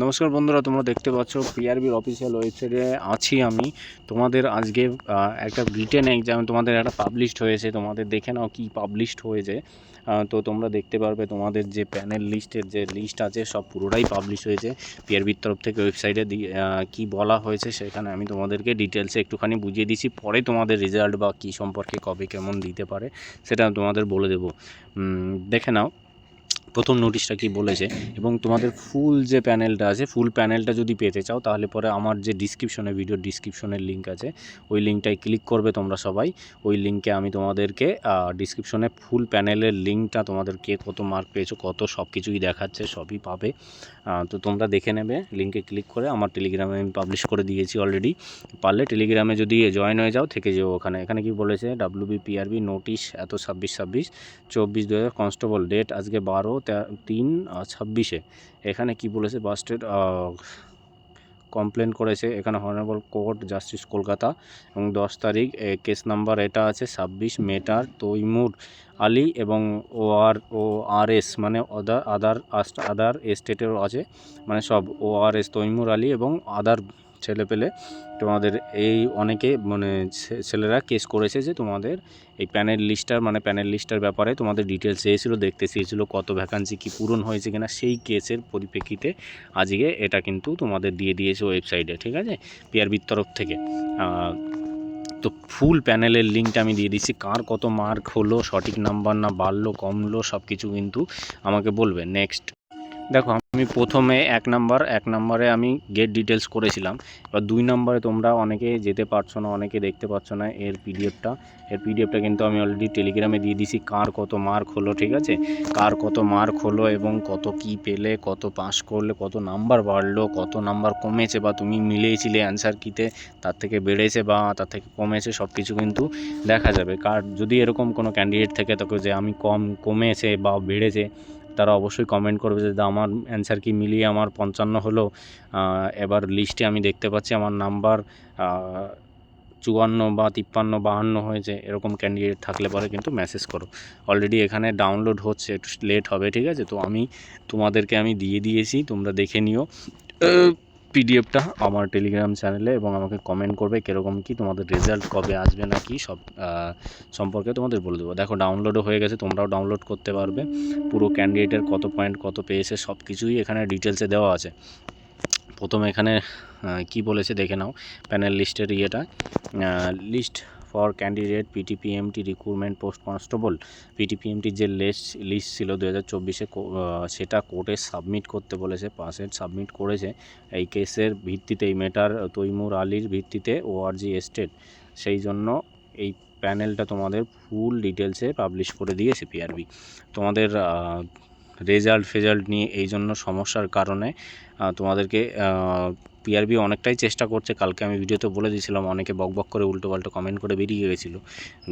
নমস্কার বন্ধুরা, তোমরা দেখতে পাচ্ছ পিআরবির অফিসিয়াল ওয়েবসাইটে আছি আমি। তোমাদের আজকে একটা রিটেন এক্সাম তোমাদের একটা পাবলিশড হয়েছে, তোমাদের দেখে নাও কি পাবলিশড হয়েছে। তো তোমরা দেখতে পারবে তোমাদের যে প্যানেল লিস্টের যে লিস্ট আছে সব পুরোটাই পাবলিশ হয়েছে পিআরবির তরফ থেকে ওয়েবসাইটে। কি বলা হয়েছে সেখানে আমি তোমাদেরকে ডিটেলসে একটুখানি বুঝিয়ে দিচ্ছি, পরে তোমাদের রেজাল্ট বা কী সম্পর্কে কবে কেমন দিতে পারে সেটা তোমাদের বলে দেবো। দেখে নাও প্রথম নোটিশটা কি বলেছে, এবং তোমাদের ফুল যে প্যানেলটা আছে ফুল প্যানেলটা যদি পেতে চাও তাহলে পরে আমার যে ডিসক্রিপশনে ভিডিও ডিসক্রিপশনের লিঙ্ক আছে ওই লিঙ্কটায় ক্লিক করবে তোমরা সবাই। ওই লিঙ্কে আমি তোমাদেরকে ডিসক্রিপশনে ফুল প্যানেলের লিঙ্কটা তোমাদেরকে কত মার্ক পেয়েছো কত সব কিছুই দেখাচ্ছে, সবই পাবে। তো তোমরা দেখে নেবে লিঙ্কে ক্লিক করে। আমার টেলিগ্রামে আমি পাবলিশ করে দিয়েছি অলরেডি, পারলে টেলিগ্রামে যদি জয়েন হয়ে যাও থেকে যাও ওখানে। এখানে কি বলেছে, WBPRB নোটিশ এত 26/24/24 কনস্টেবল, ডেট আজকে 12/3/26। এখানে কি বলেছে, বাস্টেড কমপ্লেন করেছে এখানে হনারেবল কোর্ট জাস্টিস কলকাতা, এবং 10 তারিখ কেস নাম্বার এটা আছে 26 মেটার তৈমুর আলী এবং ORS মানে আদার এস্টেটেরও আছে, মানে সব ORS তৈমুর আলী এবং আদার ছেলেপেলে। তোমাদের এই অনেকে মানে ছেলেরা কেস করেছে যে তোমাদের এই প্যানেল লিস্টার ব্যাপারে তোমাদের ডিটেলস চেয়েছিলো, দেখতে চেয়েছিলো কত ভ্যাকান্সি কি পূরণ হয়েছে কিনা। সেই কেসের পরিপ্রেক্ষিতে আজকে এটা কিন্তু তোমাদের দিয়ে দিয়েছে ওয়েবসাইটে, ঠিক আছে, পিআরবির তরফ থেকে। তো ফুল প্যানেলের লিঙ্কটা আমি দিয়ে দিচ্ছি, কার কত মার্ক হলো, সঠিক নাম্বার না বাড়লো কমলো সব কিছু কিন্তু আমাকে বলবে। নেক্সট দেখো, আমি প্রথমে এক নম্বরে আমি গেট ডিটেলস করেছিলাম। এবার 2 নম্বরে তোমরা অনেকে যেতে পারছো না, অনেকে দেখতে পাচ্ছ না এর পিডিএফটা কিন্তু আমি অলরেডি টেলিগ্রামে দিয়ে দিছি, কার কত মার্ক হলো, ঠিক আছে, কার কত মার্ক হলো এবং কত কি পেলে, কত পাস করলে, কত নাম্বার বাড়লো, কত নাম্বার কমেছে, বা তুমি মিলিয়েছিলে অ্যান্সার কিতে তার থেকে বেড়েছে বা তার থেকে কমেছে, সব কিছু কিন্তু দেখা যাবে। কার যদি এরকম কোনো ক্যান্ডিডেট থেকে থাকে যে আমি কমেছে বা বেড়েছে, তারা অবশ্যই কমেন্ট করবে যে আমার অ্যান্সার কি মিলিয়ে আমার 55 হলো। এবার লিস্টে আমি দেখতে পাচ্ছি আমার নাম্বার 54 বা 53 52 হয়েছে। এরকম ক্যান্ডিডেট থাকলে পরে কিন্তু মেসেজ করো। অলরেডি এখানে ডাউনলোড হচ্ছে, একটু লেট হবে, ঠিক আছে। তো আমি তোমাদেরকে দিয়ে দিয়েছি, তোমরা দেখে নিও পিডিএফটা আমার টেলিগ্রাম চ্যানেলে, এবং আমাকে কমেন্ট করবে কীরকম কি তোমাদের রেজাল্ট কবে আসবে না কি সব সম্পর্কে তোমাদের বলে দেবো। দেখো ডাউনলোডও হয়ে গেছে, তোমরাও ডাউনলোড করতে পারবে। পুরো ক্যান্ডিডেটের কত পয়েন্ট কত পেয়েছে সব কিছুই এখানে ডিটেলসে দেওয়া আছে। প্রথমে এখানে কি বলেছে দেখে নাও, প্যানেল লিস্টের list for candidate PTPMT recruitment post constable. PTPMTর যে লিস্ট ছিল 2024-এ, সেটা কোর্টে সাবমিট করতে বলেছে, পাসের সাবমিট করেছে। এই কেসের ভিত্তিতে, এই মেটার তৈমুর আলীর ভিত্তিতে ORG এস্টেট, সেই জন্য এই প্যানেলটা তোমাদের ফুল ডিটেলসে পাবলিশ করে দিয়েছে পিআরবি। তোমাদের রেজাল্ট নিয়ে এই জন্য সমস্যার কারণে তোমাদেরকে পিআরবি অনেকটাই চেষ্টা করছে। কালকে আমি ভিডিওতে বলে দিয়েছিলাম, অনেকে বকবক করে উল্টোপাল্টো কমেন্ট করে বেরিয়ে গেছিলো।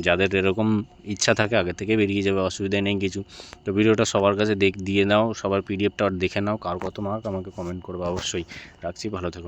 যাদের এরকম ইচ্ছা থাকে আগে থেকে বেরিয়ে যাবে, অসুবিধা নেই কিছু। তো ভিডিওটা সবার কাছে দিয়ে নাও, সবার পিডিএফটা দেখে নাও, কার কত মার্ক আমাকে কমেন্ট করবে অবশ্যই। রাখছি, ভালো থেকো।